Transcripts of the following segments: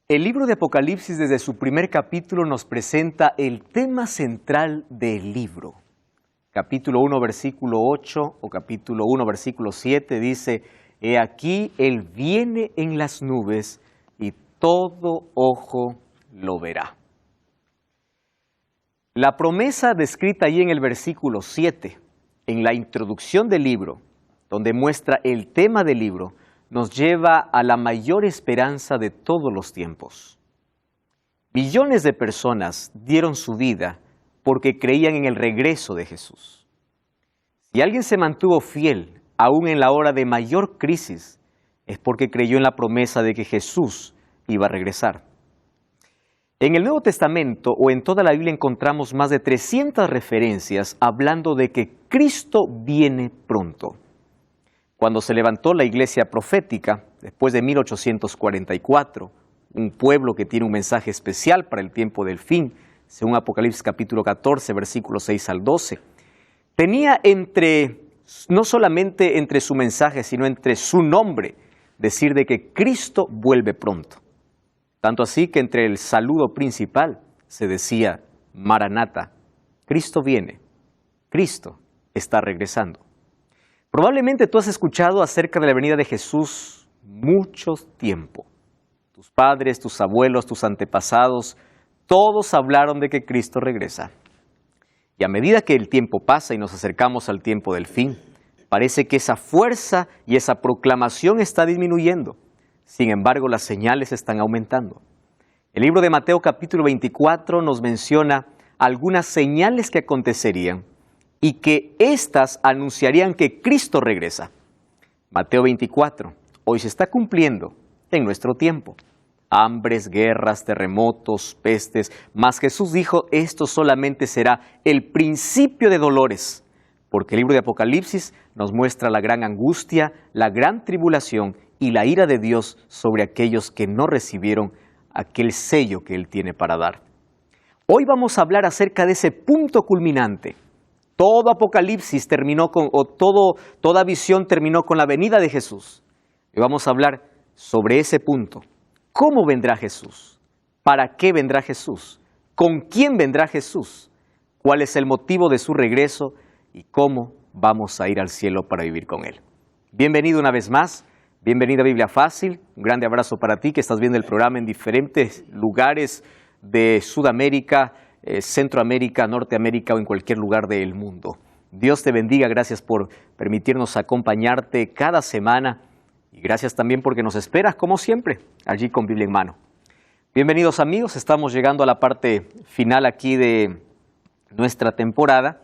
El libro de Apocalipsis desde su primer capítulo nos presenta el tema central del libro. Capítulo 1, versículo 8 o capítulo 1, versículo 7 dice: He aquí, Él viene en las nubes y todo ojo lo verá. La promesa descrita allí en el versículo 7, en la introducción del libro, donde muestra el tema del libro, nos lleva a la mayor esperanza de todos los tiempos. Millones de personas dieron su vida porque creían en el regreso de Jesús. Si alguien se mantuvo fiel, aún en la hora de mayor crisis, es porque creyó en la promesa de que Jesús iba a regresar. En el Nuevo Testamento o en toda la Biblia encontramos más de 300 referencias hablando de que Cristo viene pronto. Cuando se levantó la iglesia profética, después de 1844, un pueblo que tiene un mensaje especial para el tiempo del fin, según Apocalipsis capítulo 14, versículos 6 al 12, tenía no solamente entre su mensaje, sino entre su nombre, decir de que Cristo vuelve pronto. Tanto así que entre el saludo principal se decía: Maranata, Cristo viene, Cristo está regresando. Probablemente tú has escuchado acerca de la venida de Jesús mucho tiempo. Tus padres, tus abuelos, tus antepasados, todos hablaron de que Cristo regresa. Y a medida que el tiempo pasa y nos acercamos al tiempo del fin, parece que esa fuerza y esa proclamación está disminuyendo. Sin embargo, las señales están aumentando. El libro de Mateo capítulo 24 nos menciona algunas señales que acontecerían y que éstas anunciarían que Cristo regresa. Mateo 24, hoy se está cumpliendo en nuestro tiempo. Hambres, guerras, terremotos, pestes, mas Jesús dijo: esto solamente será el principio de dolores, porque el libro de Apocalipsis nos muestra la gran angustia, la gran tribulación y la ira de Dios sobre aquellos que no recibieron aquel sello que Él tiene para dar. Hoy vamos a hablar acerca de ese punto culminante. Todo Apocalipsis terminó toda visión terminó con la venida de Jesús. Y vamos a hablar sobre ese punto. ¿Cómo vendrá Jesús? ¿Para qué vendrá Jesús? ¿Con quién vendrá Jesús? ¿Cuál es el motivo de su regreso? ¿Y cómo vamos a ir al cielo para vivir con Él? Bienvenido una vez más. Bienvenido a Biblia Fácil. Un grande abrazo para ti que estás viendo el programa en diferentes lugares de Sudamérica, Centroamérica, Norteamérica o en cualquier lugar del mundo. Dios te bendiga, gracias por permitirnos acompañarte cada semana y gracias también porque nos esperas como siempre, allí con Biblia en mano. Bienvenidos amigos, estamos llegando a la parte final aquí de nuestra temporada.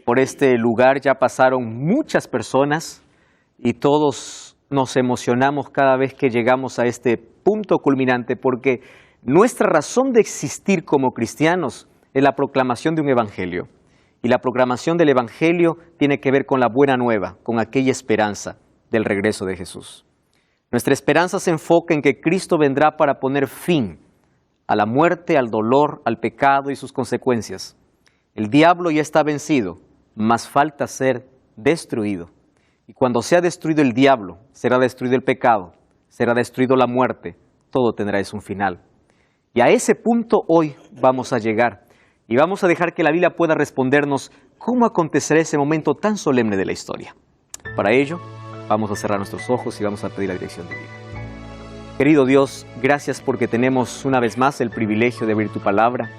Por este lugar ya pasaron muchas personas y todos nos emocionamos cada vez que llegamos a este punto culminante porque nuestra razón de existir como cristianos es la proclamación de un evangelio. Y la proclamación del evangelio tiene que ver con la buena nueva, con aquella esperanza del regreso de Jesús. Nuestra esperanza se enfoca en que Cristo vendrá para poner fin a la muerte, al dolor, al pecado y sus consecuencias. El diablo ya está vencido, mas falta ser destruido. Y cuando sea destruido el diablo, será destruido el pecado, será destruido la muerte, todo tendrá un final. Y a ese punto hoy vamos a llegar y vamos a dejar que la Biblia pueda respondernos cómo acontecerá ese momento tan solemne de la historia. Para ello, vamos a cerrar nuestros ojos y vamos a pedir la dirección divina. Querido Dios, gracias porque tenemos una vez más el privilegio de abrir tu palabra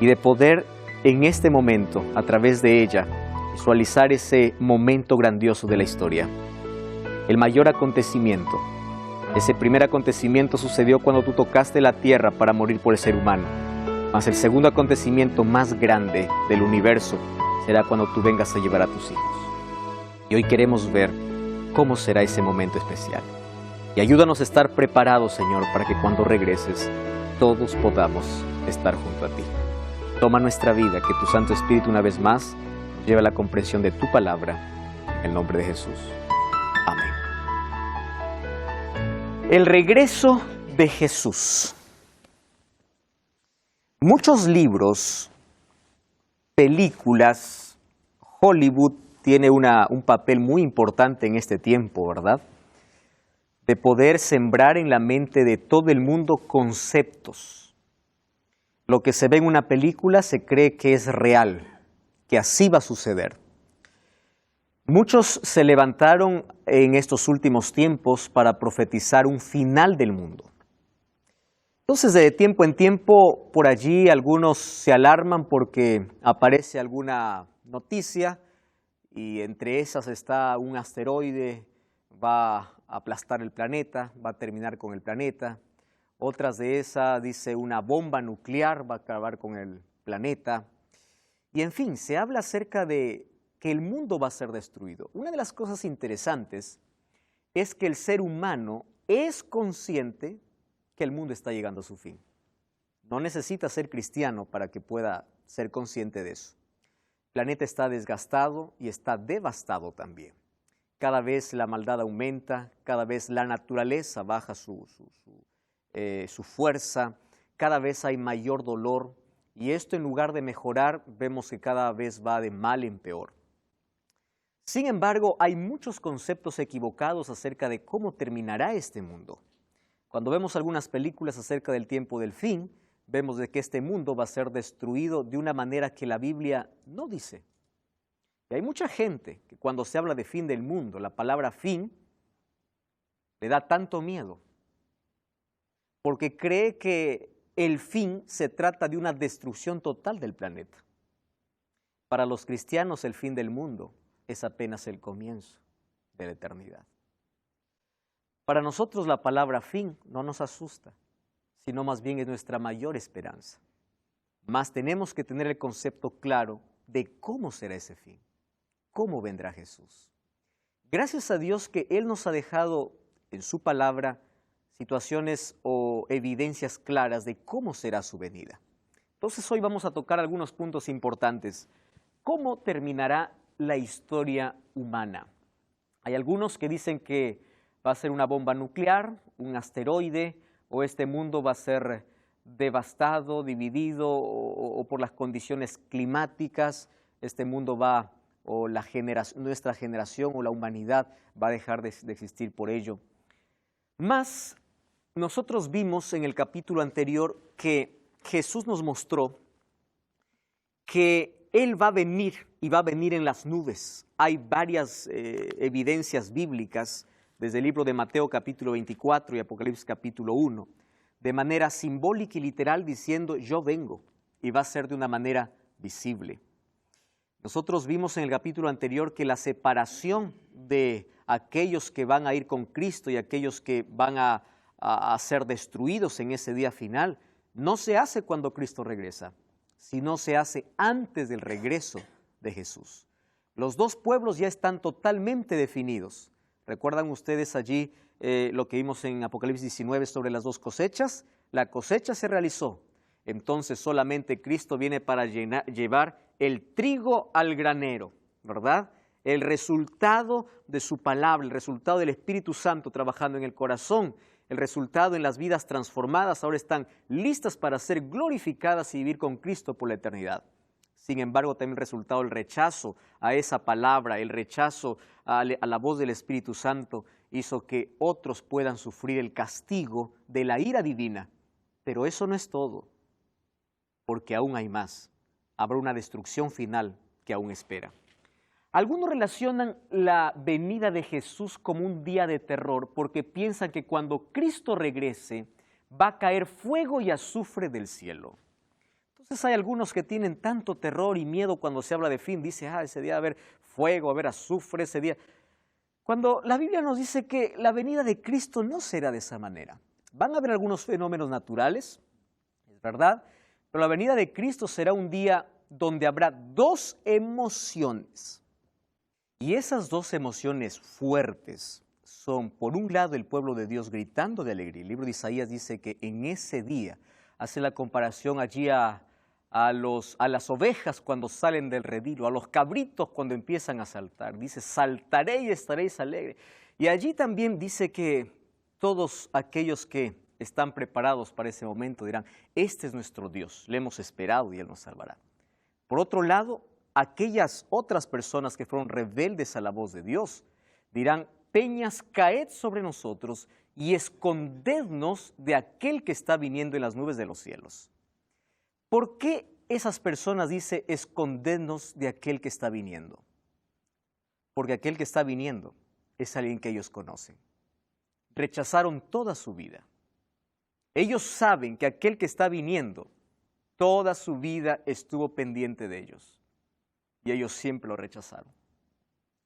y de poder en este momento, a través de ella, visualizar ese momento grandioso de la historia. El mayor acontecimiento. Ese primer acontecimiento sucedió cuando tú tocaste la tierra para morir por el ser humano. Mas el segundo acontecimiento más grande del universo será cuando tú vengas a llevar a tus hijos. Y hoy queremos ver cómo será ese momento especial. Y ayúdanos a estar preparados, Señor, para que cuando regreses todos podamos estar junto a ti. Toma nuestra vida, que tu Santo Espíritu una vez más lleve a la comprensión de tu palabra. En el nombre de Jesús. Amén. El regreso de Jesús. Muchos libros, películas, Hollywood tiene un papel muy importante en este tiempo, ¿verdad? de poder sembrar en la mente de todo el mundo conceptos. Lo que se ve en una película se cree que es real, que así va a suceder. Muchos se levantaron en estos últimos tiempos para profetizar un final del mundo. Entonces, de tiempo en tiempo, por allí algunos se alarman porque aparece alguna noticia y entre esas está un asteroide, va a aplastar el planeta, va a terminar con el planeta. Otras de esas dice una bomba nuclear va a acabar con el planeta. Y en fin, se habla acerca de que el mundo va a ser destruido. Una de las cosas interesantes es que el ser humano es consciente que el mundo está llegando a su fin. No necesita ser cristiano para que pueda ser consciente de eso. El planeta está desgastado y está devastado también. Cada vez la maldad aumenta, cada vez la naturaleza baja su fuerza, cada vez hay mayor dolor y esto en lugar de mejorar vemos que cada vez va de mal en peor. Sin embargo, hay muchos conceptos equivocados acerca de cómo terminará este mundo. Cuando vemos algunas películas acerca del tiempo del fin, vemos de que este mundo va a ser destruido de una manera que la Biblia no dice. Y hay mucha gente que cuando se habla de fin del mundo, la palabra fin le da tanto miedo, porque cree que el fin se trata de una destrucción total del planeta. Para los cristianos el fin del mundo es apenas el comienzo de la eternidad. Para nosotros la palabra fin no nos asusta, sino más bien es nuestra mayor esperanza. Mas tenemos que tener el concepto claro de cómo será ese fin, cómo vendrá Jesús. Gracias a Dios que Él nos ha dejado en su palabra situaciones o evidencias claras de cómo será su venida. Entonces hoy vamos a tocar algunos puntos importantes. ¿Cómo terminará la historia humana? Hay algunos que dicen que va a ser una bomba nuclear, un asteroide, o este mundo va a ser devastado, dividido, o por las condiciones climáticas, este mundo va, o nuestra generación o la humanidad va a dejar de existir por ello. Mas, nosotros vimos en el capítulo anterior que Jesús nos mostró que Él va a venir y va a venir en las nubes. Hay varias evidencias bíblicas desde el libro de Mateo capítulo 24 y Apocalipsis capítulo 1, de manera simbólica y literal diciendo yo vengo y va a ser de una manera visible. Nosotros vimos en el capítulo anterior que la separación de aquellos que van a ir con Cristo y aquellos que van a ser destruidos en ese día final no se hace cuando Cristo regresa, sino se hace antes del regreso de Jesús. Los dos pueblos ya están totalmente definidos. ¿Recuerdan ustedes allí lo que vimos en Apocalipsis 19 sobre las dos cosechas? La cosecha se realizó, entonces solamente Cristo viene para llevar el trigo al granero, ¿verdad? El resultado de su palabra, el resultado del Espíritu Santo trabajando en el corazón, el resultado en las vidas transformadas, ahora están listas para ser glorificadas y vivir con Cristo por la eternidad. Sin embargo, también el resultado del rechazo a esa palabra, el rechazo a la voz del Espíritu Santo, hizo que otros puedan sufrir el castigo de la ira divina. Pero eso no es todo, porque aún hay más. Habrá una destrucción final que aún espera. Algunos relacionan la venida de Jesús como un día de terror porque piensan que cuando Cristo regrese va a caer fuego y azufre del cielo. Entonces hay algunos que tienen tanto terror y miedo cuando se habla de fin. Dice, ese día va a haber fuego, va a haber azufre ese día. Cuando la Biblia nos dice que la venida de Cristo no será de esa manera. Van a haber algunos fenómenos naturales, es verdad, pero la venida de Cristo será un día donde habrá dos emociones. Y esas dos emociones fuertes son, por un lado, el pueblo de Dios gritando de alegría. El libro de Isaías dice que en ese día, hace la comparación allí a las ovejas cuando salen del redil, o a los cabritos cuando empiezan a saltar. Dice, saltaré y estaréis alegres. Y allí también dice que todos aquellos que están preparados para ese momento dirán, este es nuestro Dios, le hemos esperado y Él nos salvará. Por otro lado, aquellas otras personas que fueron rebeldes a la voz de Dios dirán, peñas, caed sobre nosotros y escondednos de aquel que está viniendo en las nubes de los cielos. ¿Por qué esas personas dicen escondednos de aquel que está viniendo? Porque aquel que está viniendo es alguien que ellos conocen. Rechazaron toda su vida. Ellos saben que aquel que está viniendo, toda su vida estuvo pendiente de ellos. Y ellos siempre lo rechazaron.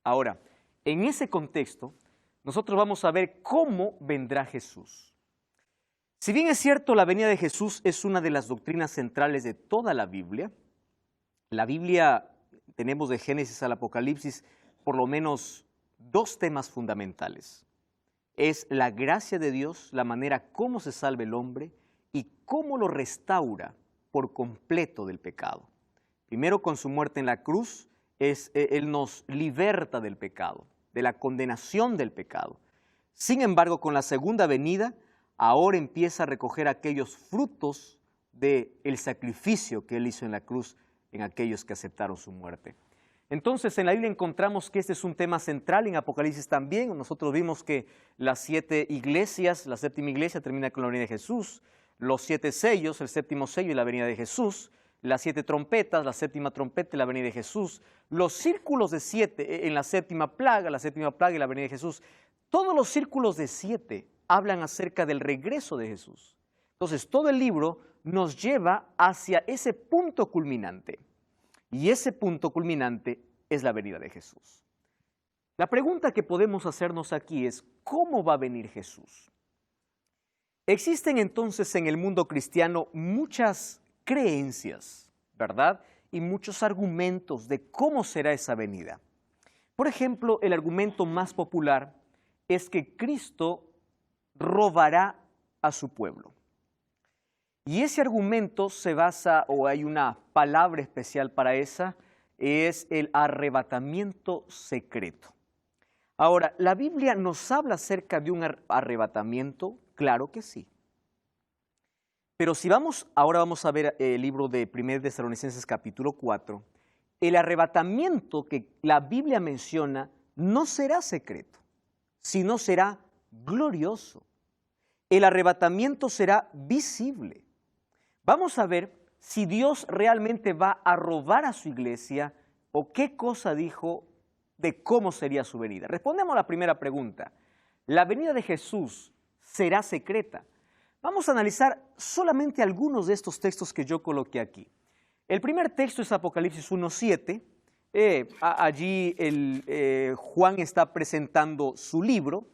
Ahora, en ese contexto, nosotros vamos a ver cómo vendrá Jesús. Si bien es cierto, la venida de Jesús es una de las doctrinas centrales de toda la Biblia tenemos de Génesis al Apocalipsis por lo menos dos temas fundamentales. Es la gracia de Dios, la manera cómo se salva el hombre y cómo lo restaura por completo del pecado. Primero, con su muerte en la cruz, Él nos liberta del pecado, de la condenación del pecado. Sin embargo, con la segunda venida, ahora empieza a recoger aquellos frutos del sacrificio que Él hizo en la cruz en aquellos que aceptaron su muerte. Entonces, en la Biblia encontramos que este es un tema central, en Apocalipsis también. Nosotros vimos que las 7 iglesias, la séptima iglesia termina con la venida de Jesús, los 7 sellos, el séptimo sello y la venida de Jesús, las 7 trompetas, la séptima trompeta y la venida de Jesús, los círculos de 7 en la séptima plaga y la venida de Jesús. Todos los círculos de 7 hablan acerca del regreso de Jesús. Entonces, todo el libro nos lleva hacia ese punto culminante. Y ese punto culminante es la venida de Jesús. La pregunta que podemos hacernos aquí es, ¿cómo va a venir Jesús? Existen entonces en el mundo cristiano muchas creencias, ¿verdad? Y muchos argumentos de cómo será esa venida. Por ejemplo, el argumento más popular es que Cristo robará a su pueblo. Y ese argumento se basa, o hay una palabra especial para esa, es el arrebatamiento secreto. Ahora, ¿la Biblia nos habla acerca de un arrebatamiento? Claro que sí. Pero si ahora vamos a ver el libro de 1 Tesalonicenses capítulo 4, el arrebatamiento que la Biblia menciona no será secreto, sino será glorioso. El arrebatamiento será visible. Vamos a ver si Dios realmente va a robar a su iglesia o qué cosa dijo de cómo sería su venida. Respondemos a la primera pregunta. ¿La venida de Jesús será secreta? Vamos a analizar solamente algunos de estos textos que yo coloqué aquí. El primer texto es Apocalipsis 1:7. Allí Juan está presentando su libro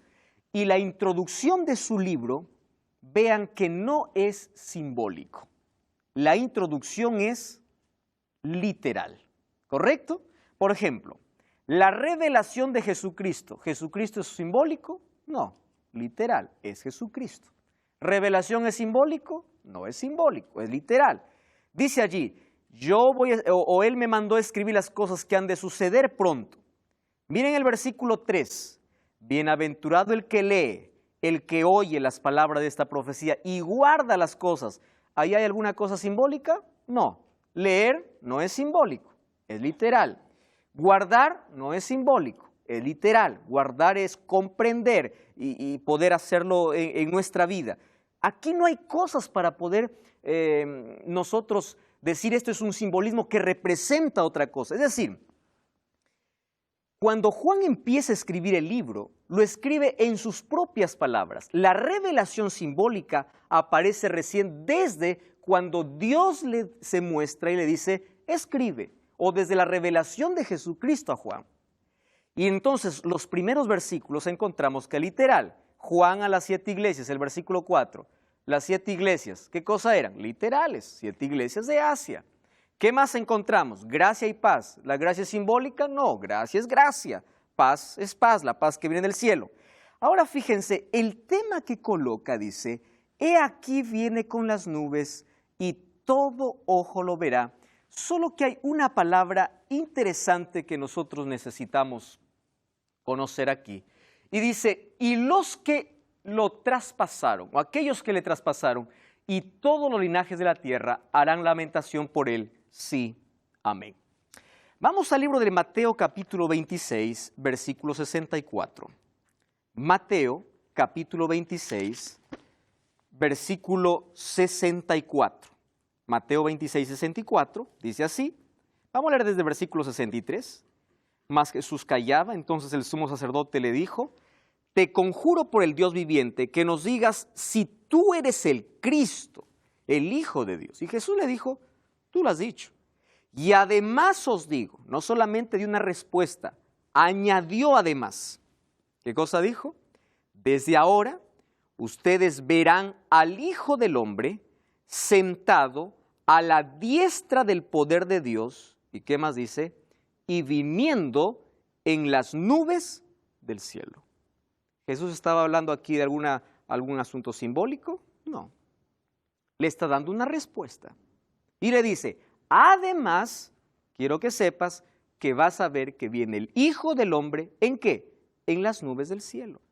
y la introducción de su libro, vean que no es simbólico. La introducción es literal, ¿correcto? Por ejemplo, la revelación de Jesucristo. ¿Jesucristo es simbólico? No, literal, es Jesucristo. ¿Revelación es simbólico? No es simbólico, es literal. Dice allí, Él me mandó a escribir las cosas que han de suceder pronto. Miren el versículo 3. Bienaventurado el que lee, el que oye las palabras de esta profecía y guarda las cosas. ¿Ahí hay alguna cosa simbólica? No. Leer no es simbólico, es literal. Guardar no es simbólico, es literal. Guardar es comprender y poder hacerlo en nuestra vida. Aquí no hay cosas para poder nosotros decir esto es un simbolismo que representa otra cosa. Es decir, cuando Juan empieza a escribir el libro, lo escribe en sus propias palabras. La revelación simbólica aparece recién desde cuando Dios se muestra y le dice, escribe, o desde la revelación de Jesucristo a Juan. Y entonces los primeros versículos encontramos que literal, Juan a las 7 iglesias, el versículo 4, las 7 iglesias, ¿qué cosa eran? Literales, 7 iglesias de Asia. ¿Qué más encontramos? Gracia y paz. ¿La gracia es simbólica? No, gracia es gracia. Paz es paz, la paz que viene del cielo. Ahora fíjense, el tema que coloca dice, he aquí viene con las nubes y todo ojo lo verá. Solo que hay una palabra interesante que nosotros necesitamos conocer aquí. Y dice, y los que lo traspasaron, o aquellos que le traspasaron, y todos los linajes de la tierra harán lamentación por él. Sí, amén. Vamos al libro de Mateo capítulo 26, versículo 64. Mateo capítulo 26, versículo 64. Mateo 26, 64, dice así. Vamos a leer desde el versículo 63. Mas Jesús callaba, entonces el sumo sacerdote le dijo: te conjuro por el Dios viviente que nos digas si tú eres el Cristo, el Hijo de Dios. Y Jesús le dijo: tú lo has dicho. Y además os digo, no solamente dio una respuesta, añadió además. ¿Qué cosa dijo? Desde ahora ustedes verán al Hijo del Hombre sentado a la diestra del poder de Dios. ¿Y qué más dice? Y viniendo en las nubes del cielo. ¿Jesús estaba hablando aquí de algún asunto simbólico? No. Le está dando una respuesta. Y le dice: además, quiero que sepas que vas a ver que viene el Hijo del Hombre, ¿en qué? En las nubes del cielo.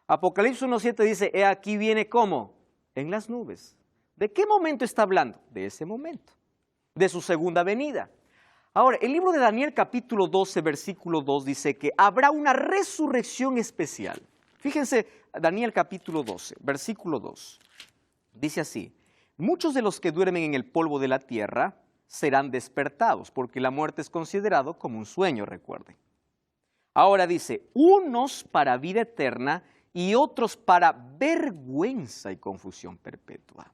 Apocalipsis 1:7 dice: he aquí viene ¿cómo? En las nubes. ¿De qué momento está hablando? De ese momento, de su segunda venida. Ahora, el libro de Daniel capítulo 12, versículo 2 dice que habrá una resurrección especial. Fíjense, Daniel capítulo 12, versículo 2. Dice así: muchos de los que duermen en el polvo de la tierra serán despertados, porque la muerte es considerado como un sueño, recuerden. Ahora dice: unos para vida eterna y otros para vergüenza y confusión perpetua.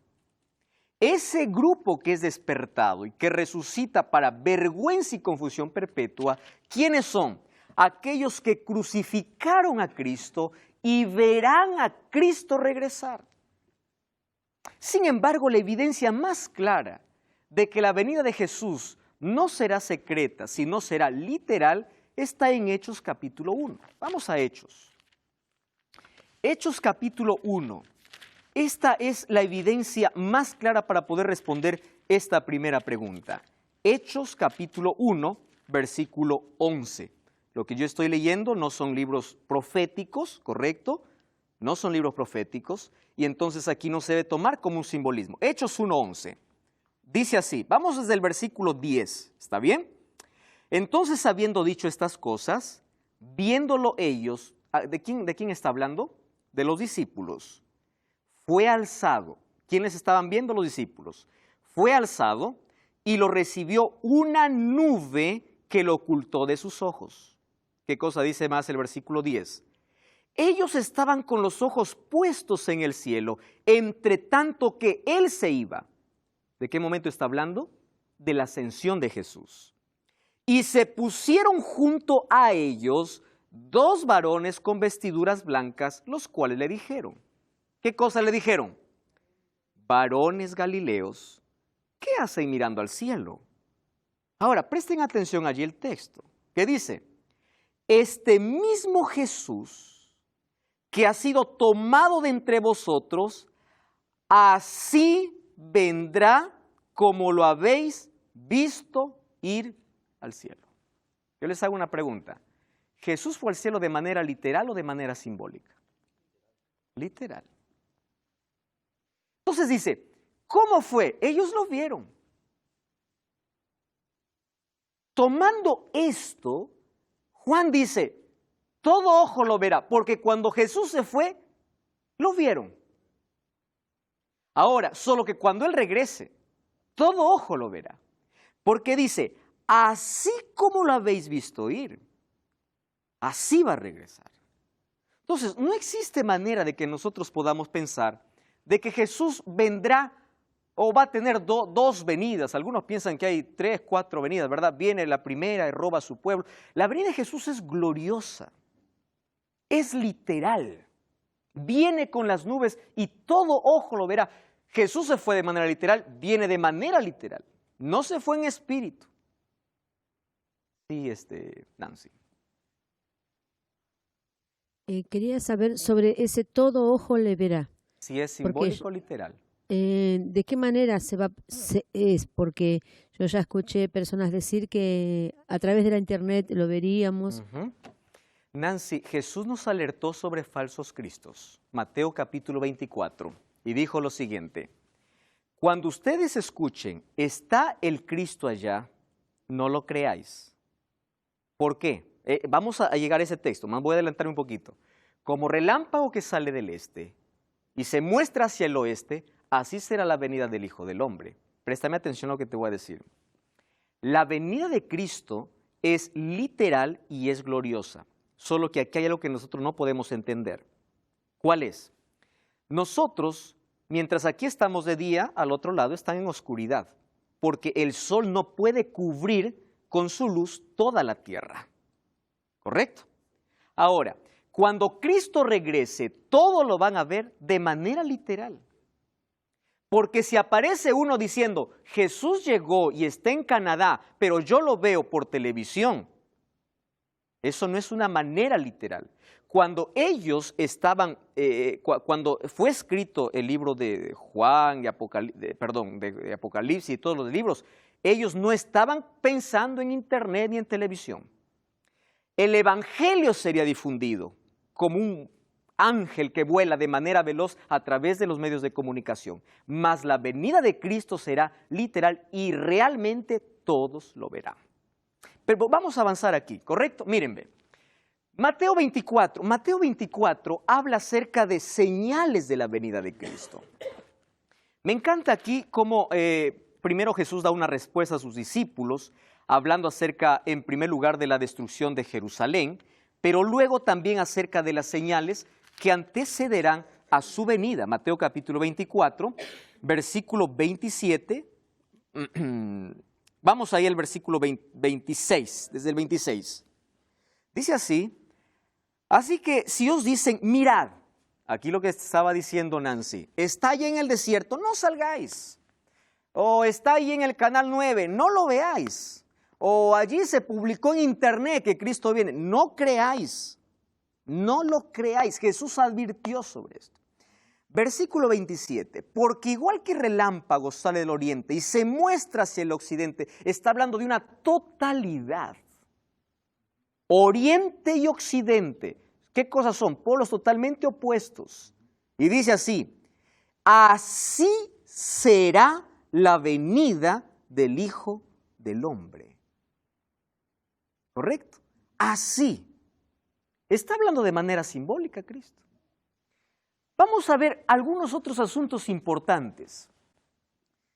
Ese grupo que es despertado y que resucita para vergüenza y confusión perpetua, ¿quiénes son? Aquellos que crucificaron a Cristo y verán a Cristo regresar. Sin embargo, la evidencia más clara de que la venida de Jesús no será secreta, sino será literal, está en Hechos capítulo 1. Vamos a Hechos. Hechos capítulo 1. Esta es la evidencia más clara para poder responder esta primera pregunta. Hechos capítulo 1, versículo 11. Lo que yo estoy leyendo no son libros proféticos, ¿correcto? No son libros proféticos, y entonces aquí no se debe tomar como un simbolismo. Hechos 1:11. Dice así, vamos desde el versículo 10, ¿está bien? Entonces, habiendo dicho estas cosas, viéndolo ellos, ¿de quién está hablando? De los discípulos. Fue alzado. ¿Quiénes estaban viendo? Los discípulos. Fue alzado y lo recibió una nube que lo ocultó de sus ojos. ¿Qué cosa dice más el versículo 10? Ellos estaban con los ojos puestos en el cielo, entre tanto que Él se iba. ¿De qué momento está hablando? De la ascensión de Jesús. Y se pusieron junto a ellos dos varones con vestiduras blancas, los cuales le dijeron. ¿Qué cosa le dijeron? Varones galileos, ¿qué hacen mirando al cielo? Ahora, presten atención allí el texto. ¿Qué dice? Este mismo Jesús, que ha sido tomado de entre vosotros, así vendrá como lo habéis visto ir al cielo. Yo les hago una pregunta. ¿Jesús fue al cielo de manera literal o de manera simbólica? Literal. Entonces dice, ¿cómo fue? Ellos lo vieron. Tomando esto, Juan dice, todo ojo lo verá, porque cuando Jesús se fue, lo vieron. Ahora, solo que cuando Él regrese, todo ojo lo verá. Porque dice, así como lo habéis visto ir, así va a regresar. Entonces, no existe manera de que nosotros podamos pensar de que Jesús vendrá o va a tener dos venidas. Algunos piensan que hay 3, 4 venidas, ¿verdad? Viene la primera y roba a su pueblo. La venida de Jesús es gloriosa, es literal. Viene con las nubes y todo ojo lo verá. Jesús se fue de manera literal, viene de manera literal. No se fue en espíritu. Sí, Nancy. Quería saber sobre ese todo ojo le verá. Si es simbólico o literal. ¿De qué manera es? Porque yo ya escuché personas decir que a través de la internet lo veríamos. Nancy, Jesús nos alertó sobre falsos cristos. Mateo capítulo 24. Y dijo lo siguiente. Cuando ustedes escuchen, está el Cristo allá, no lo creáis. ¿Por qué? Vamos a llegar a ese texto, más voy a adelantar un poquito. como relámpago que sale del este y se muestra hacia el oeste, así será la venida del Hijo del Hombre. Préstame atención a lo que te voy a decir. La venida de Cristo es literal y es gloriosa, solo que aquí hay algo que nosotros no podemos entender. ¿Cuál es? Nosotros, mientras aquí estamos de día, al otro lado están en oscuridad, porque el sol no puede cubrir con su luz toda la tierra. ¿Correcto? Ahora, cuando Cristo regrese, todo lo van a ver de manera literal. Porque si aparece uno diciendo, Jesús llegó y está en Canadá, pero yo lo veo por televisión, eso no es una manera literal. Cuando ellos estaban, cuando fue escrito el libro de Juan, de Apocalipsis y todos los libros, ellos no estaban pensando en internet ni en televisión. El evangelio sería difundido como un ángel que vuela de manera veloz a través de los medios de comunicación. Mas la venida de Cristo será literal y realmente todos lo verán. Pero vamos a avanzar aquí, ¿correcto? Miren, ve. Mateo 24 habla acerca de señales de la venida de Cristo. Me encanta aquí cómo primero Jesús da una respuesta a sus discípulos, hablando acerca, en primer lugar, de la destrucción de Jerusalén, pero luego también acerca de las señales que antecederán a su venida. Mateo capítulo 24, versículo 27. Vamos ahí al versículo 26, desde el 26. Dice así, así que si os dicen, mirad, aquí lo que estaba diciendo Nancy, está ahí en el desierto, no salgáis. O está ahí en el canal 9, no lo veáis. O allí se publicó en internet que Cristo viene, no creáis. No lo creáis. Jesús advirtió sobre esto. Versículo 27, porque igual que relámpago sale del oriente y se muestra hacia el occidente, está hablando de una totalidad. Oriente y occidente, ¿qué cosas son? Polos totalmente opuestos. Y dice así, así será la venida del Hijo del Hombre. ¿Correcto? Así. Está hablando de manera simbólica Cristo. Vamos a ver algunos otros asuntos importantes.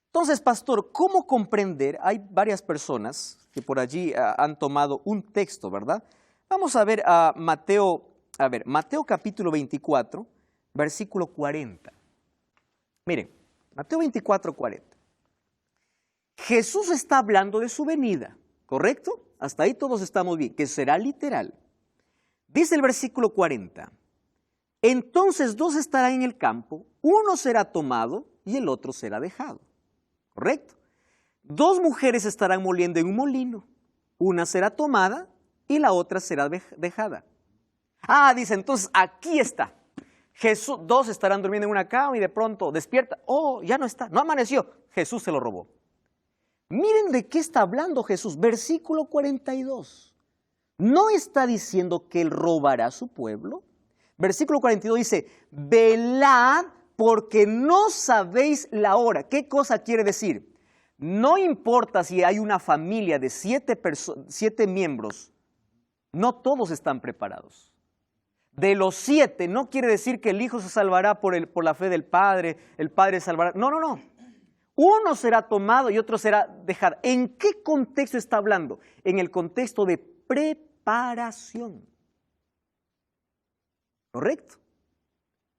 Entonces, pastor, ¿cómo comprender? Hay varias personas que por allí han tomado un texto, ¿verdad? Vamos a ver a Mateo capítulo 24, versículo 40. Miren, Mateo 24, 40. Jesús está hablando de su venida, ¿correcto? Hasta ahí todos estamos bien, que será literal. Dice el versículo 40, entonces dos estarán en el campo, uno será tomado y el otro será dejado. ¿Correcto? Dos mujeres estarán moliendo en un molino, una será tomada y la otra será dejada. Ah, dice, entonces aquí está. Jesús, dos estarán durmiendo en una cama y de pronto despierta. Oh, ya no está, no amaneció. Jesús se lo robó. Miren de qué está hablando Jesús. Versículo 42. ¿No está diciendo que él robará a su pueblo? Versículo 42 dice, velad porque no sabéis la hora. ¿Qué cosa quiere decir? No importa si hay una familia de 7 miembros, no todos están preparados. De los 7, no quiere decir que el hijo se salvará por la fe del padre, el padre salvará. No, no, no. Uno será tomado y otro será dejado. ¿En qué contexto está hablando? En el contexto de preparación. ¿Correcto?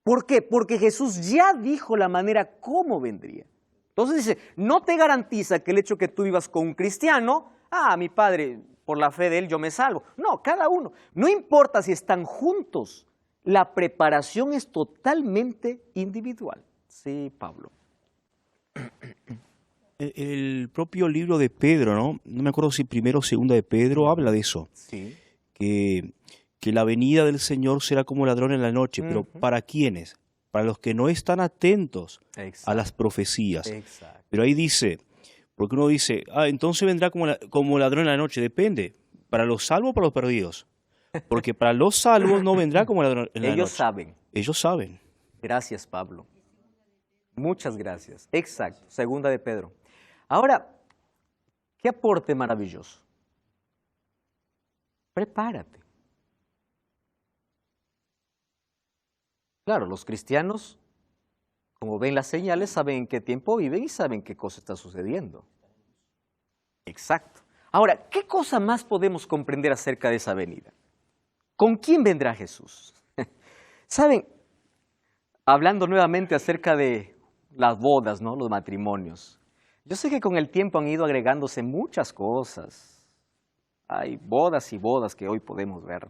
¿Por qué? Porque Jesús ya dijo la manera cómo vendría. Entonces dice, no te garantiza que el hecho que tú vivas con un cristiano, mi padre, por la fe de él yo me salvo. No, cada uno. No importa si están juntos, la preparación es totalmente individual. Sí, Pablo. El propio libro de Pedro, ¿no? No me acuerdo si primero o segunda de Pedro habla de eso. Sí. Que la venida del Señor será como ladrón en la noche, pero ¿para quiénes? Para los que no están atentos a las profecías. Exacto. Pero ahí dice, porque uno dice, entonces vendrá como ladrón en la noche. Depende, ¿para los salvos o para los perdidos? Porque para los salvos no vendrá como ladrón en la noche. Ellos saben. Ellos saben. Gracias, Pablo. Muchas gracias. Exacto, segunda de Pedro. Ahora, qué aporte maravilloso. Prepárate. Claro, los cristianos, como ven las señales, saben en qué tiempo viven y saben qué cosa está sucediendo. Exacto. Ahora, ¿qué cosa más podemos comprender acerca de esa venida? ¿Con quién vendrá Jesús? Saben, hablando nuevamente acerca de las bodas, ¿no? Los matrimonios. Yo sé que con el tiempo han ido agregándose muchas cosas. Hay bodas y bodas que hoy podemos ver.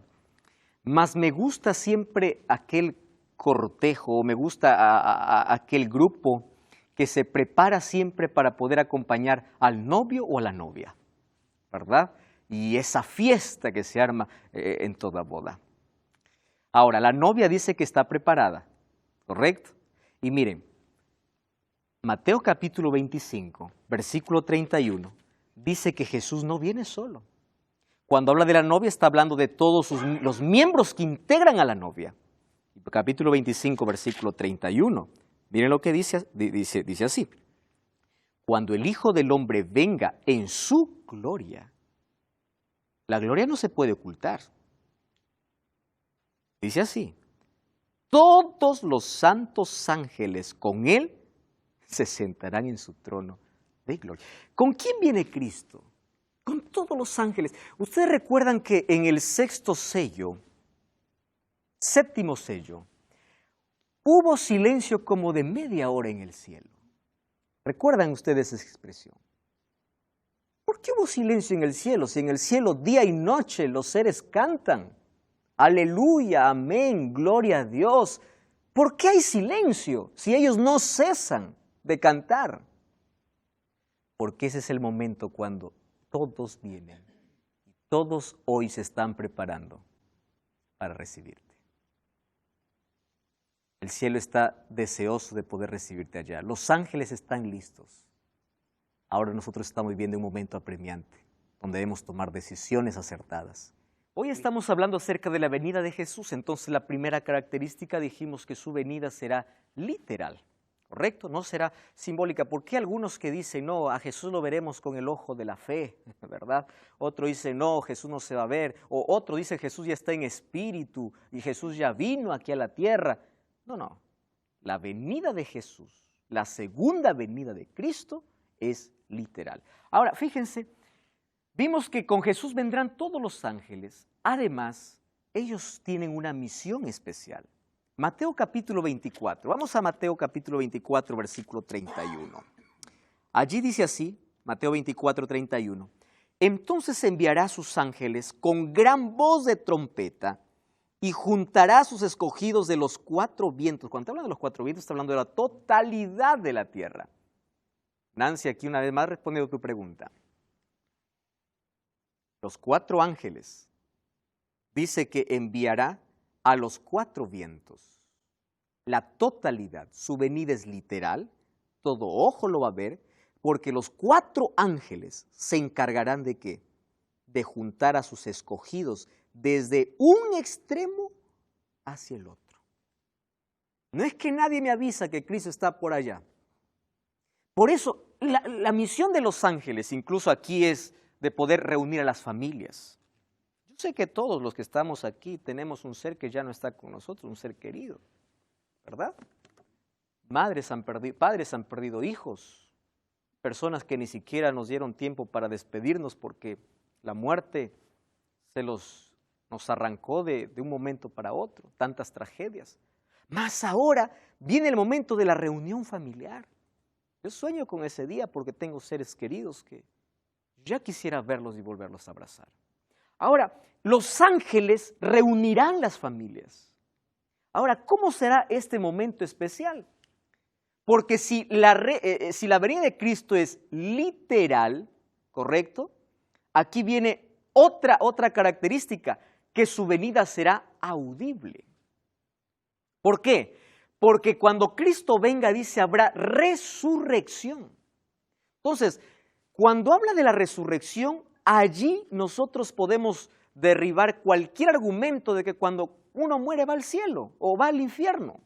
Mas me gusta siempre aquel cortejo, me gusta aquel grupo que se prepara siempre para poder acompañar al novio o a la novia, ¿verdad? Y esa fiesta que se arma en toda boda. Ahora, la novia dice que está preparada, ¿correcto? Y miren, Mateo capítulo 25, versículo 31, dice que Jesús no viene solo. Cuando habla de la novia está hablando de todos los miembros que integran a la novia. Capítulo 25, versículo 31. Miren lo que dice así. Cuando el Hijo del Hombre venga en su gloria, la gloria no se puede ocultar. Dice así, todos los santos ángeles con él se sentarán en su trono de gloria. ¿Con quién viene Cristo? Con todos los ángeles. Ustedes recuerdan que en el séptimo sello, hubo silencio como de media hora en el cielo. ¿Recuerdan ustedes esa expresión? ¿Por qué hubo silencio en el cielo? Si en el cielo día y noche los seres cantan. Aleluya, amén, gloria a Dios. ¿Por qué hay silencio si ellos no cesan de cantar? Porque ese es el momento cuando todos vienen. Todos hoy se están preparando para recibirte. El cielo está deseoso de poder recibirte allá. Los ángeles están listos. Ahora nosotros estamos viviendo un momento apremiante, donde debemos tomar decisiones acertadas. Hoy estamos hablando acerca de la venida de Jesús. Entonces la primera característica dijimos que su venida será literal. ¿Correcto? No será simbólica. ¿Por qué algunos que dicen, no, a Jesús lo veremos con el ojo de la fe, ¿verdad? Otro dice, no, Jesús no se va a ver. O otro dice, Jesús ya está en espíritu y Jesús ya vino aquí a la tierra. No, no. La venida de Jesús, la segunda venida de Cristo es literal. Ahora, fíjense, vimos que con Jesús vendrán todos los ángeles. Además, ellos tienen una misión especial. Mateo capítulo 24. Vamos a Mateo capítulo 24, versículo 31. Allí dice así, Mateo 24, 31. Entonces enviará a sus ángeles con gran voz de trompeta y juntará a sus escogidos de los cuatro vientos. Cuando habla de los cuatro vientos, está hablando de la totalidad de la tierra. Nancy, aquí una vez más respondiendo a tu pregunta. Los cuatro ángeles dice que enviará a los cuatro vientos. La totalidad, su venida es literal, todo ojo lo va a ver, porque los cuatro ángeles se encargarán de ¿qué? De juntar a sus escogidos desde un extremo hacia el otro. No es que nadie me avisa que Cristo está por allá. Por eso, la misión de los ángeles, incluso aquí, es de poder reunir a las familias. Yo sé que todos los que estamos aquí tenemos un ser que ya no está con nosotros, un ser querido, ¿verdad? Padres han perdido hijos, personas que ni siquiera nos dieron tiempo para despedirnos porque la muerte nos arrancó de un momento para otro, tantas tragedias. Mas ahora viene el momento de la reunión familiar. Yo sueño con ese día porque tengo seres queridos que ya quisiera verlos y volverlos a abrazar. Ahora, los ángeles reunirán las familias. Ahora, ¿cómo será este momento especial? Porque si la venida de Cristo es literal, ¿correcto? Aquí viene otra característica, que su venida será audible. ¿Por qué? Porque cuando Cristo venga, dice, habrá resurrección. Entonces, cuando habla de la resurrección, allí nosotros podemos derribar cualquier argumento de que cuando uno muere va al cielo o va al infierno.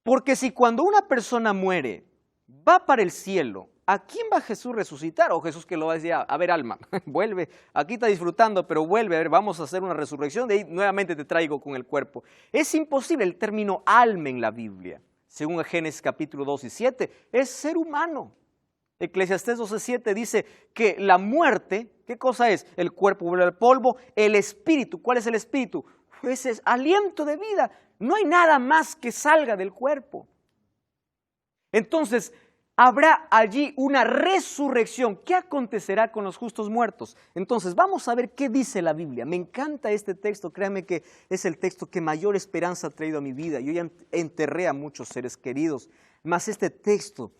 Porque si cuando una persona muere va para el cielo ¿a quién va Jesús a resucitar? O Jesús que lo va a decir, a ver alma, vuelve, aquí está disfrutando, pero vuelve, a ver, vamos a hacer una resurrección, de ahí nuevamente te traigo con el cuerpo. Es imposible. El término alma en la Biblia, según Génesis capítulo 2 y 7, es ser humano. Eclesiastés 12:7 dice que la muerte, ¿qué cosa es? El cuerpo vuelve al polvo, el espíritu, ¿cuál es el espíritu? Pues es aliento de vida, no hay nada más que salga del cuerpo. Entonces, habrá allí una resurrección. ¿Qué acontecerá con los justos muertos? Entonces, vamos a ver qué dice la Biblia. Me encanta este texto, créanme que es el texto que mayor esperanza ha traído a mi vida. Yo ya enterré a muchos seres queridos, mas este texto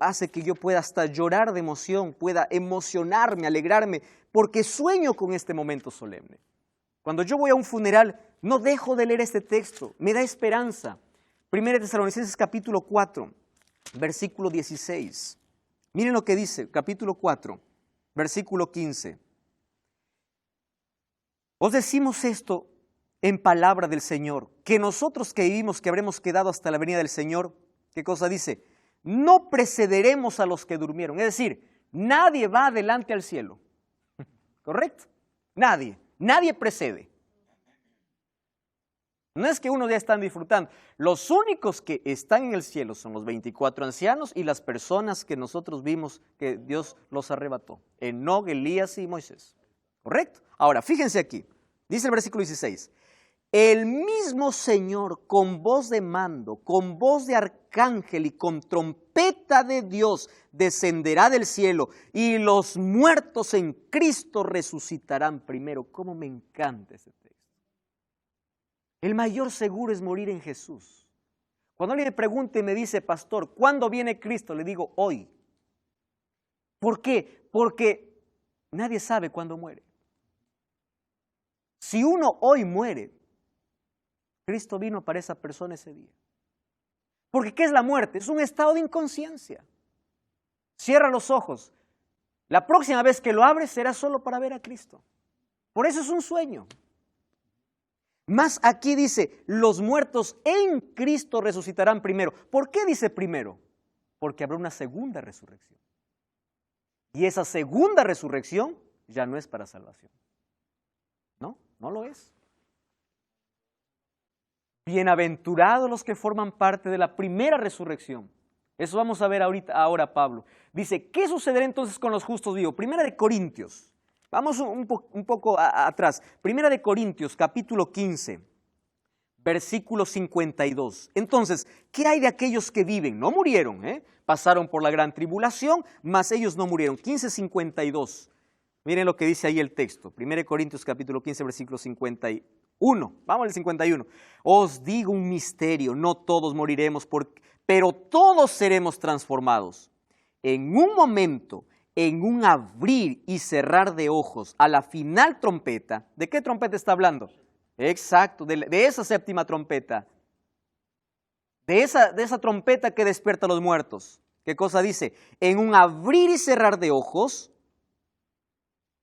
hace que yo pueda hasta llorar de emoción, pueda emocionarme, alegrarme, porque sueño con este momento solemne. Cuando yo voy a un funeral, no dejo de leer este texto, me da esperanza. 1 Tesalonicenses capítulo 4, versículo 16. Miren lo que dice, capítulo 4, versículo 15. Os decimos esto en palabra del Señor, que nosotros que vivimos, que habremos quedado hasta la venida del Señor, ¿qué cosa dice? No precederemos a los que durmieron. Es decir, nadie va adelante al cielo. ¿Correcto? Nadie precede. No es que unos ya están disfrutando. Los únicos que están en el cielo son los 24 ancianos y las personas que nosotros vimos que Dios los arrebató. Enoc, Elías y Moisés. ¿Correcto? Ahora, fíjense aquí. Dice el versículo 16. El mismo Señor con voz de mando, con voz de arcángel y con trompeta de Dios descenderá del cielo y los muertos en Cristo resucitarán primero. ¿Cómo me encanta ese texto? El mayor seguro es morir en Jesús. Cuando alguien me pregunta y me dice, pastor, ¿cuándo viene Cristo? Le digo, hoy. ¿Por qué? Porque nadie sabe cuándo muere. Si uno hoy muere, Cristo vino para esa persona ese día. Porque ¿qué es la muerte? Es un estado de inconsciencia. Cierra los ojos. La próxima vez que lo abres será solo para ver a Cristo. Por eso es un sueño. Más aquí dice, los muertos en Cristo resucitarán primero. ¿Por qué dice primero? Porque habrá una segunda resurrección. Y esa segunda resurrección ya no es para salvación. No lo es. Bienaventurados los que forman parte de la primera resurrección. Eso vamos a ver ahora Pablo. Dice, ¿qué sucederá entonces con los justos vivos? Primera de Corintios. Vamos un poco atrás. Primera de Corintios, capítulo 15, versículo 52. Entonces, ¿qué hay de aquellos que viven? No murieron, pasaron por la gran tribulación, mas ellos no murieron. 15:52. Miren lo que dice ahí el texto. 1 Corintios capítulo 15, versículo 51. Vamos al 51. Os digo un misterio, no todos moriremos, pero todos seremos transformados. En un momento, en un abrir y cerrar de ojos, a la final trompeta. ¿De qué trompeta está hablando? Exacto, de esa séptima trompeta. De esa trompeta que despierta a los muertos. ¿Qué cosa dice? En un abrir y cerrar de ojos,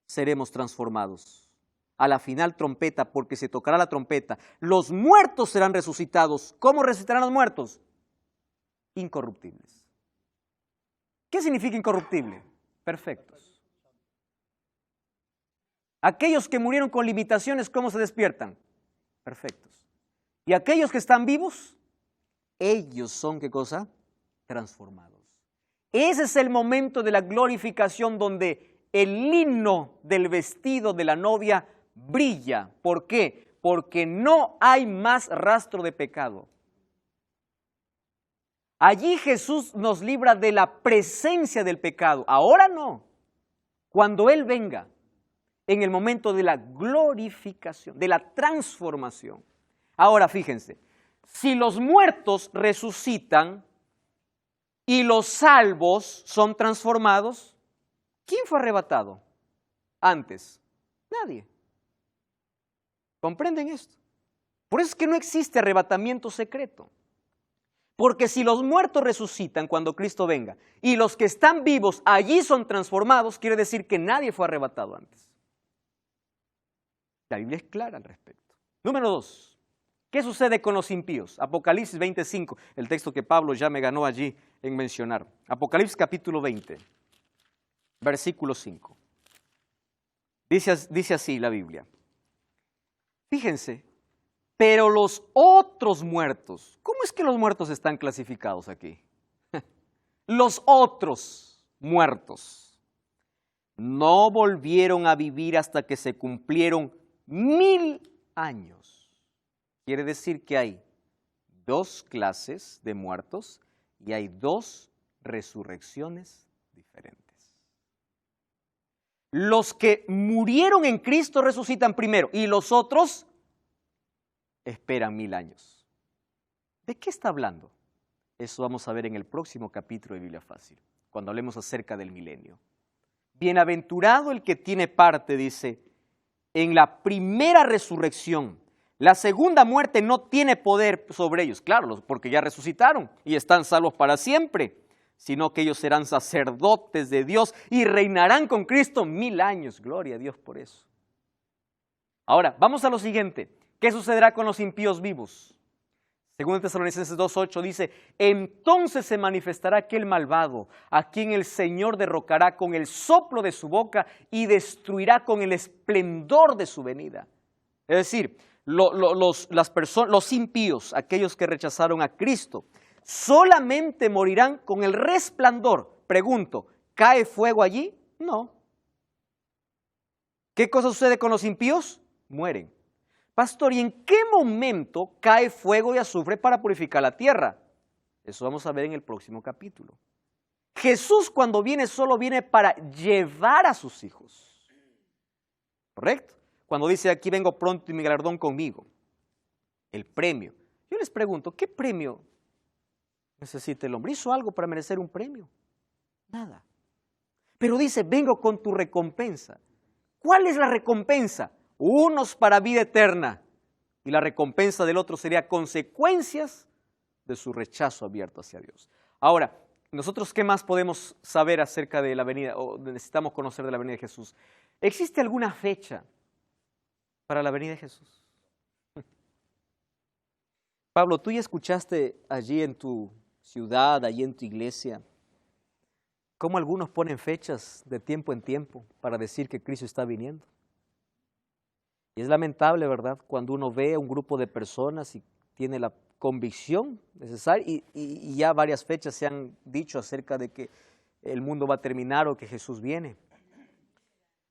seremos transformados. A la final trompeta, porque se tocará la trompeta, los muertos serán resucitados. ¿Cómo resucitarán los muertos? Incorruptibles. ¿Qué significa incorruptible? Perfectos. Aquellos que murieron con limitaciones, ¿cómo se despiertan? Perfectos. Y aquellos que están vivos, ellos son, ¿qué cosa? Transformados. Ese es el momento de la glorificación donde el lino del vestido de la novia brilla. ¿Por qué? Porque no hay más rastro de pecado. Allí Jesús nos libra de la presencia del pecado. Ahora no. Cuando Él venga, en el momento de la glorificación, de la transformación. Ahora fíjense, si los muertos resucitan y los salvos son transformados, ¿quién fue arrebatado antes? Nadie. ¿Comprenden esto? Por eso es que no existe arrebatamiento secreto. Porque si los muertos resucitan cuando Cristo venga y los que están vivos allí son transformados, quiere decir que nadie fue arrebatado antes. La Biblia es clara al respecto. Número 2. ¿Qué sucede con los impíos? Apocalipsis 25, el texto que Pablo ya me ganó allí en mencionar. Apocalipsis capítulo 20, versículo 5. Dice así la Biblia. Fíjense, pero los otros muertos, ¿cómo es que los muertos están clasificados aquí? Los otros muertos no volvieron a vivir hasta que se cumplieron 1000 años. Quiere decir que hay dos clases de muertos y hay dos resurrecciones diferentes. Los que murieron en Cristo resucitan primero y los otros esperan 1000 años. ¿De qué está hablando? Eso vamos a ver en el próximo capítulo de Biblia Fácil, cuando hablemos acerca del milenio. Bienaventurado el que tiene parte, dice, en la primera resurrección. La segunda muerte no tiene poder sobre ellos, claro, porque ya resucitaron y están salvos para siempre, sino que ellos serán sacerdotes de Dios y reinarán con Cristo 1000 años. Gloria a Dios por eso. Ahora, vamos a lo siguiente. ¿Qué sucederá con los impíos vivos? Según Tesalonicenses 2:8 dice, entonces se manifestará aquel malvado, a quien el Señor derrocará con el soplo de su boca y destruirá con el esplendor de su venida. Es decir, los impíos, aquellos que rechazaron a Cristo, solamente morirán con el resplandor. Pregunto, ¿cae fuego allí? No. ¿Qué cosa sucede con los impíos? Mueren. Pastor, ¿y en qué momento cae fuego y azufre para purificar la tierra? Eso vamos a ver en el próximo capítulo. Jesús cuando viene solo viene para llevar a sus hijos. ¿Correcto? Cuando dice aquí vengo pronto y mi galardón conmigo. El premio. Yo les pregunto, ¿qué premio necesita el hombre? ¿Hizo algo para merecer un premio? Nada. Pero dice, vengo con tu recompensa. ¿Cuál es la recompensa? Unos para vida eterna y la recompensa del otro sería consecuencias de su rechazo abierto hacia Dios. Ahora, nosotros ¿qué más podemos saber acerca de la venida o necesitamos conocer de la venida de Jesús? ¿Existe alguna fecha para la venida de Jesús? Pablo, tú ya escuchaste allí en tu ciudad, allí en tu iglesia, cómo algunos ponen fechas de tiempo en tiempo para decir que Cristo está viniendo. Y es lamentable, ¿verdad?, cuando uno ve a un grupo de personas y tiene la convicción necesaria y ya varias fechas se han dicho acerca de que el mundo va a terminar o que Jesús viene.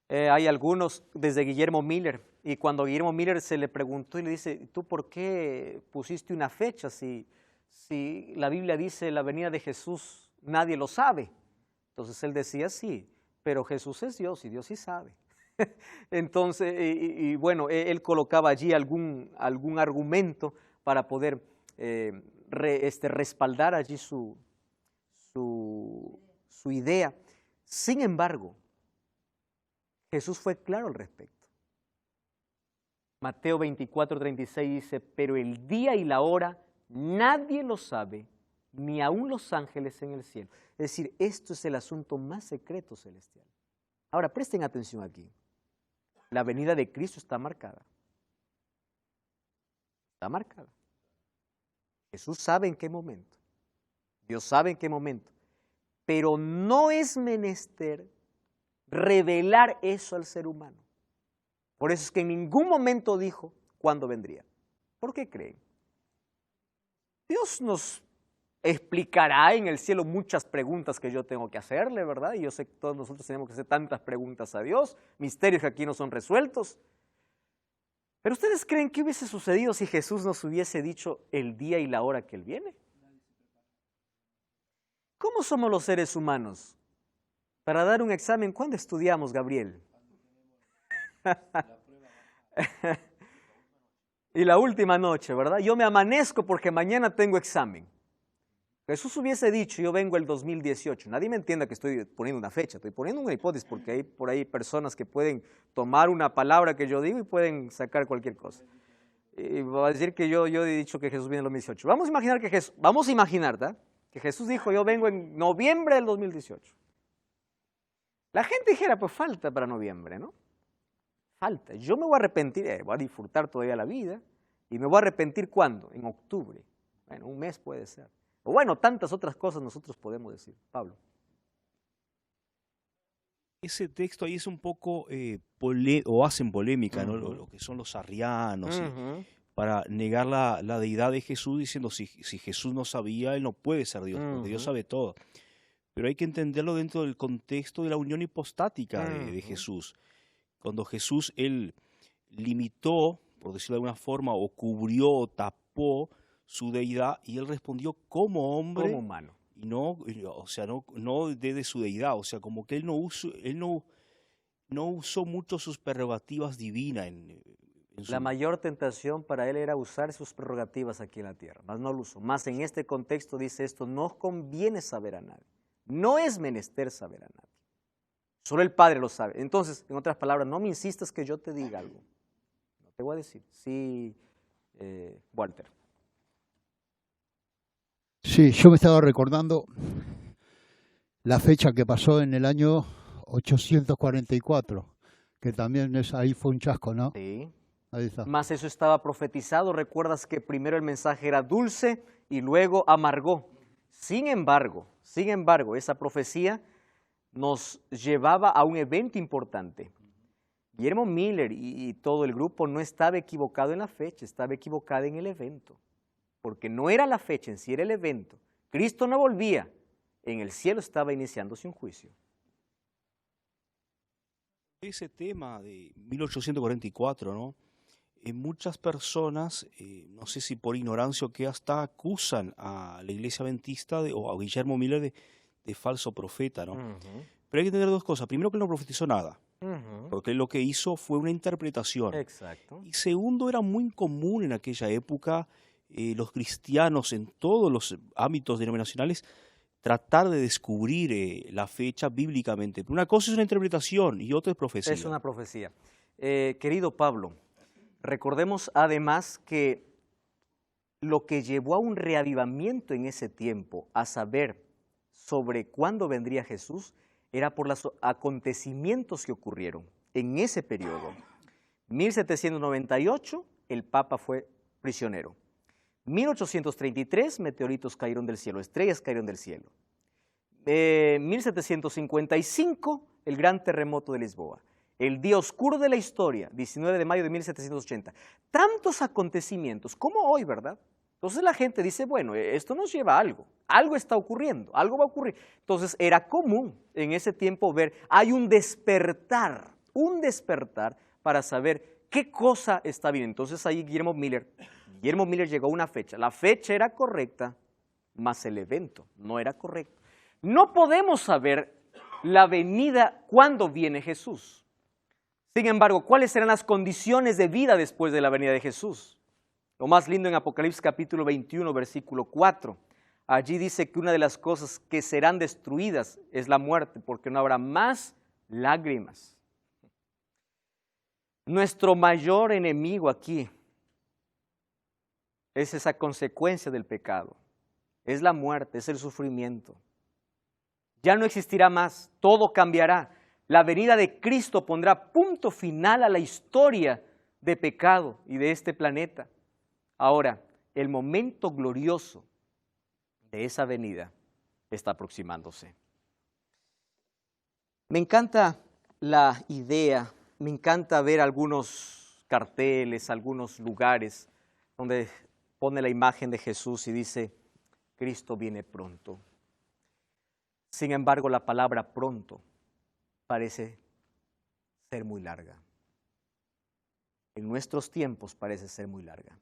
Hay algunos desde Guillermo Miller, y cuando Guillermo Miller se le preguntó y le dice, ¿tú por qué pusiste una fecha si la Biblia dice la venida de Jesús nadie lo sabe? Entonces él decía, sí, pero Jesús es Dios y Dios sí sabe. Entonces, bueno, él colocaba allí algún argumento para poder respaldar allí su idea. Sin embargo, Jesús fue claro al respecto. Mateo 24:36 dice, pero el día y la hora nadie lo sabe, ni aun los ángeles en el cielo. Es decir, esto es el asunto más secreto celestial. Ahora, presten atención aquí. La venida de Cristo está marcada. Está marcada. Jesús sabe en qué momento. Dios sabe en qué momento. Pero no es menester revelar eso al ser humano. Por eso es que en ningún momento dijo cuándo vendría. ¿Por qué creen? Dios nos explicará en el cielo muchas preguntas que yo tengo que hacerle, ¿verdad? Y yo sé que todos nosotros tenemos que hacer tantas preguntas a Dios, misterios que aquí no son resueltos. Pero ¿ustedes creen que hubiese sucedido si Jesús nos hubiese dicho el día y la hora que Él viene? ¿Cómo somos los seres humanos? Para dar un examen, ¿cuándo estudiamos, Gabriel? Y la última noche, ¿verdad? Yo me amanezco porque mañana tengo examen. Jesús hubiese dicho, yo vengo el 2018. Nadie me entienda que estoy poniendo una fecha, estoy poniendo una hipótesis porque hay por ahí personas que pueden tomar una palabra que yo digo y pueden sacar cualquier cosa. Y va a decir que yo he dicho que Jesús viene en el 2018. Vamos a imaginar ¿verdad? Que Jesús dijo, yo vengo en noviembre del 2018. La gente dijera, pues falta para noviembre, ¿no? Falta. Yo me voy a arrepentir, voy a disfrutar todavía la vida ¿Y me voy a arrepentir cuándo? En octubre. Bueno, un mes puede ser. O bueno, tantas otras cosas nosotros podemos decir. Pablo. Ese texto ahí es un poco, o hacen polémica, ¿no? Lo que son los arrianos, para negar la deidad de Jesús, diciendo si Jesús no sabía, Él no puede ser Dios, porque Dios sabe todo. Pero hay que entenderlo dentro del contexto de la unión hipostática de Jesús. Cuando Jesús, Él limitó, por decirlo de alguna forma, o cubrió o tapó su deidad, y Él respondió como hombre. Como humano. Y no, o sea, no desde su deidad, o sea, como que Él no usó mucho sus prerrogativas divinas en La mayor tentación para Él era usar sus prerrogativas aquí en la tierra, mas no lo usó. Más en este contexto dice esto, no os conviene saber a nadie. No es menester saber a nadie. Solo el Padre lo sabe. Entonces, en otras palabras, no me insistas que yo te diga algo. No te voy a decir. Sí, Walter. Sí, yo me estaba recordando la fecha que pasó en el año 844, que también ahí fue un chasco, ¿no? Sí. Ahí está. Más eso estaba profetizado. Recuerdas que primero el mensaje era dulce y luego amargó. Sin embargo, esa profecía nos llevaba a un evento importante. Guillermo Miller y todo el grupo no estaba equivocado en la fecha, estaba equivocado en el evento. Porque no era la fecha en sí, era el evento. Cristo no volvía, en el cielo estaba iniciándose un juicio. Ese tema de 1844, ¿no? Muchas personas, no sé si por ignorancia o qué, hasta acusan a la iglesia adventista o a Guillermo Miller de falso profeta, ¿no? Pero hay que entender dos cosas. Primero, que él no profetizó nada, porque él lo que hizo fue una interpretación. Exacto. Y segundo, era muy común en aquella época los cristianos en todos los ámbitos denominacionales tratar de descubrir la fecha bíblicamente. Una cosa es una interpretación y otra es profecía. Es una profecía. Querido Pablo, recordemos además que lo que llevó a un reavivamiento en ese tiempo, a saber sobre cuándo vendría Jesús, era por los acontecimientos que ocurrieron en ese periodo. 1798, el Papa fue prisionero. 1833, meteoritos cayeron del cielo, estrellas cayeron del cielo. 1755, el gran terremoto de Lisboa. El día oscuro de la historia, 19 de mayo de 1780. Tantos acontecimientos, como hoy, ¿verdad? Entonces la gente dice, bueno, esto nos lleva a algo. Algo está ocurriendo, algo va a ocurrir. Entonces era común en ese tiempo ver, hay un despertar para saber qué cosa está bien. Entonces ahí Guillermo Miller llegó a una fecha. La fecha era correcta, mas el evento no era correcto. No podemos saber la venida, cuándo viene Jesús. Sin embargo, ¿cuáles serán las condiciones de vida después de la venida de Jesús? Lo más lindo en Apocalipsis capítulo 21, versículo 4. Allí dice que una de las cosas que serán destruidas es la muerte, porque no habrá más lágrimas. Nuestro mayor enemigo aquí es esa consecuencia del pecado. Es la muerte, es el sufrimiento. Ya no existirá más, todo cambiará. La venida de Cristo pondrá punto final a la historia de pecado y de este planeta. Ahora, el momento glorioso de esa venida está aproximándose. Me encanta la idea, me encanta ver algunos carteles, algunos lugares donde pone la imagen de Jesús y dice, Cristo viene pronto. Sin embargo, la palabra pronto parece ser muy larga. En nuestros tiempos parece ser muy larga.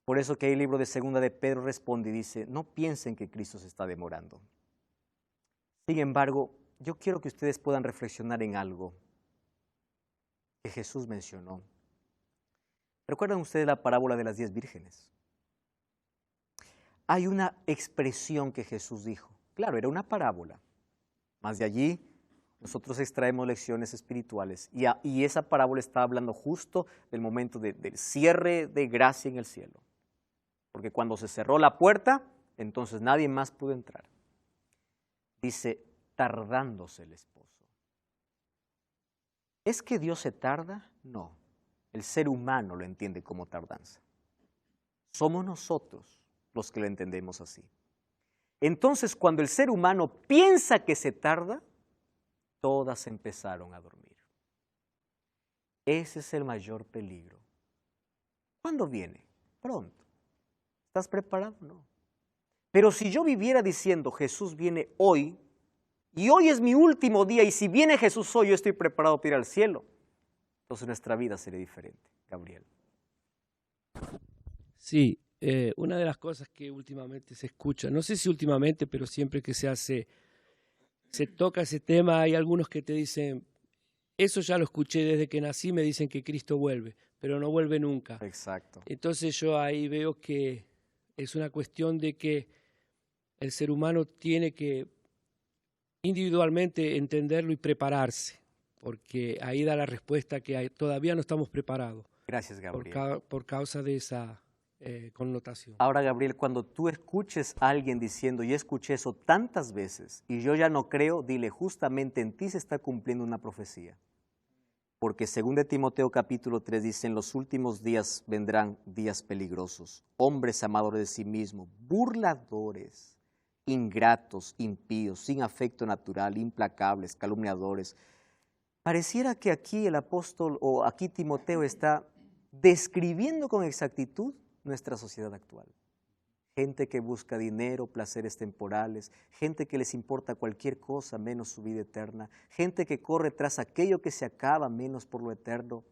Por eso que el libro de Segunda de Pedro responde y dice, no piensen que Cristo se está demorando. Sin embargo, yo quiero que ustedes puedan reflexionar en algo que Jesús mencionó. ¿Recuerdan ustedes la parábola de las 10 vírgenes? Hay una expresión que Jesús dijo. Claro, era una parábola. Más de allí nosotros extraemos lecciones espirituales. Y esa parábola está hablando justo del momento del cierre de gracia en el cielo. Porque cuando se cerró la puerta, entonces nadie más pudo entrar. Dice, tardándose el esposo. ¿Es que Dios se tarda? No. El ser humano lo entiende como tardanza. Somos nosotros los que lo entendemos así. Entonces, cuando el ser humano piensa que se tarda, todas empezaron a dormir. Ese es el mayor peligro. ¿Cuándo viene? Pronto. ¿Estás preparado? No. Pero si yo viviera diciendo, Jesús viene hoy, y hoy es mi último día, y si viene Jesús hoy, yo estoy preparado para ir al cielo, entonces nuestra vida sería diferente. Gabriel. Sí, una de las cosas que últimamente se escucha, no sé si últimamente, pero siempre que se toca ese tema, hay algunos que te dicen, eso ya lo escuché desde que nací, me dicen que Cristo vuelve, pero no vuelve nunca. Exacto. Entonces yo ahí veo que es una cuestión de que el ser humano tiene que individualmente entenderlo y prepararse, porque ahí da la respuesta que todavía no estamos preparados. Gracias, Gabriel. Por causa de esa connotación. Ahora, Gabriel, cuando tú escuches a alguien diciendo, yo escuché eso tantas veces y yo ya no creo, dile, justamente en ti se está cumpliendo una profecía. Porque según de Timoteo capítulo 3 dice, en los últimos días vendrán días peligrosos, hombres amadores de sí mismos, burladores, ingratos, impíos, sin afecto natural, implacables, calumniadores. Pareciera que aquí el apóstol o aquí Timoteo está describiendo con exactitud nuestra sociedad actual. Gente que busca dinero, placeres temporales, gente que les importa cualquier cosa menos su vida eterna, gente que corre tras aquello que se acaba menos por lo eterno,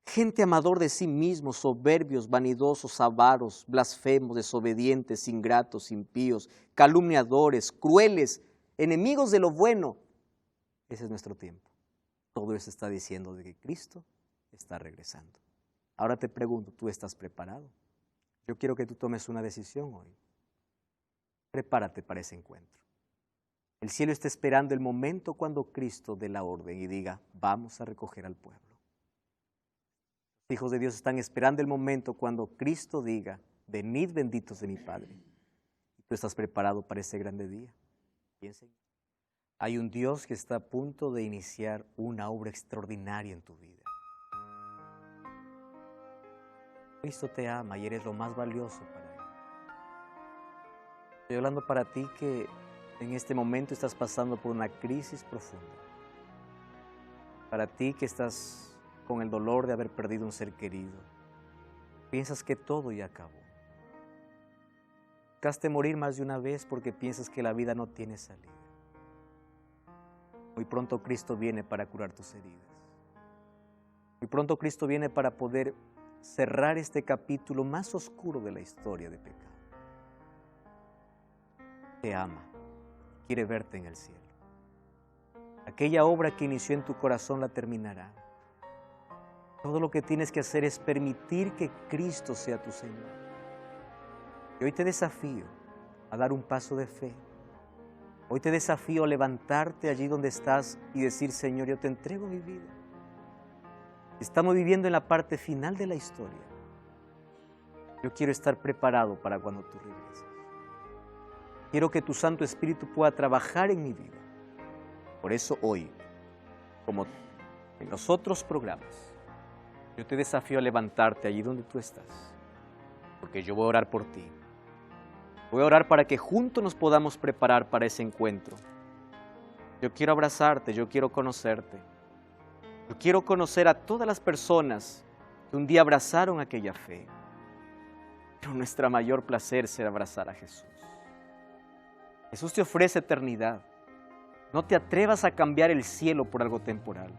gente amador de sí mismos, soberbios, vanidosos, avaros, blasfemos, desobedientes, ingratos, impíos, calumniadores, crueles, enemigos de lo bueno. Ese es nuestro tiempo. Todo eso está diciendo de que Cristo está regresando. Ahora te pregunto, ¿tú estás preparado? Yo quiero que tú tomes una decisión hoy. Prepárate para ese encuentro. El cielo está esperando el momento cuando Cristo dé la orden y diga, vamos a recoger al pueblo. Los hijos de Dios están esperando el momento cuando Cristo diga, venid benditos de mi Padre. Y tú estás preparado para ese grande día. Piensa. Hay un Dios que está a punto de iniciar una obra extraordinaria en tu vida. Cristo te ama y eres lo más valioso para Él. Estoy hablando para ti que en este momento estás pasando por una crisis profunda. Para ti que estás con el dolor de haber perdido un ser querido. Piensas que todo ya acabó. Buscaste morir más de una vez porque piensas que la vida no tiene salida. Muy pronto Cristo viene para curar tus heridas. Muy pronto Cristo viene para poder cerrar este capítulo más oscuro de la historia de pecado. Te ama, quiere verte en el cielo. Aquella obra que inició en tu corazón la terminará. Todo lo que tienes que hacer es permitir que Cristo sea tu Señor. Y hoy te desafío a dar un paso de fe. Hoy te desafío a levantarte allí donde estás y decir, Señor, yo te entrego mi vida. Estamos viviendo en la parte final de la historia. Yo quiero estar preparado para cuando tú regreses. Quiero que tu Santo Espíritu pueda trabajar en mi vida. Por eso hoy, como en los otros programas, yo te desafío a levantarte allí donde tú estás. Porque yo voy a orar por ti. Voy a orar para que juntos nos podamos preparar para ese encuentro. Yo quiero abrazarte, yo quiero conocerte. Yo quiero conocer a todas las personas que un día abrazaron aquella fe. Pero nuestro mayor placer será abrazar a Jesús. Jesús te ofrece eternidad. No te atrevas a cambiar el cielo por algo temporal.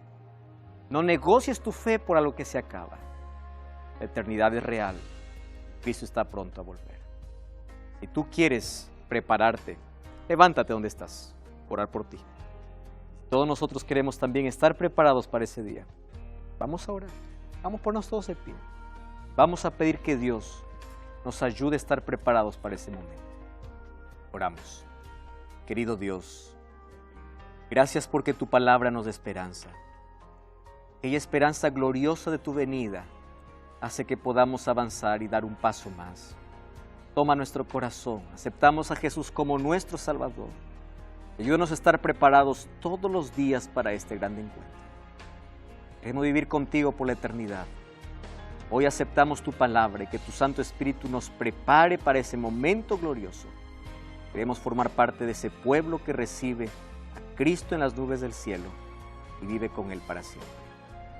No negocies tu fe por algo que se acaba. La eternidad es real. Cristo está pronto a volver. Si tú quieres prepararte, levántate donde estás. Orar por ti. Todos nosotros queremos también estar preparados para ese día. Vamos a orar. Vamos a ponernos todos de pie. Vamos a pedir que Dios nos ayude a estar preparados para ese momento. Oramos. Querido Dios, gracias porque tu palabra nos da esperanza. Aquella esperanza gloriosa de tu venida hace que podamos avanzar y dar un paso más. Toma nuestro corazón. Aceptamos a Jesús como nuestro Salvador. Ayúdanos a estar preparados todos los días para este gran encuentro. Queremos vivir contigo por la eternidad. Hoy aceptamos tu palabra y que tu Santo Espíritu nos prepare para ese momento glorioso. Queremos formar parte de ese pueblo que recibe a Cristo en las nubes del cielo y vive con Él para siempre.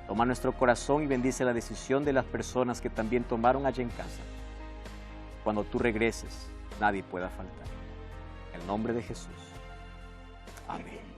Toma nuestro corazón y bendice la decisión de las personas que también tomaron allá en casa. Cuando tú regreses, nadie pueda faltar. En el nombre de Jesús. Amén.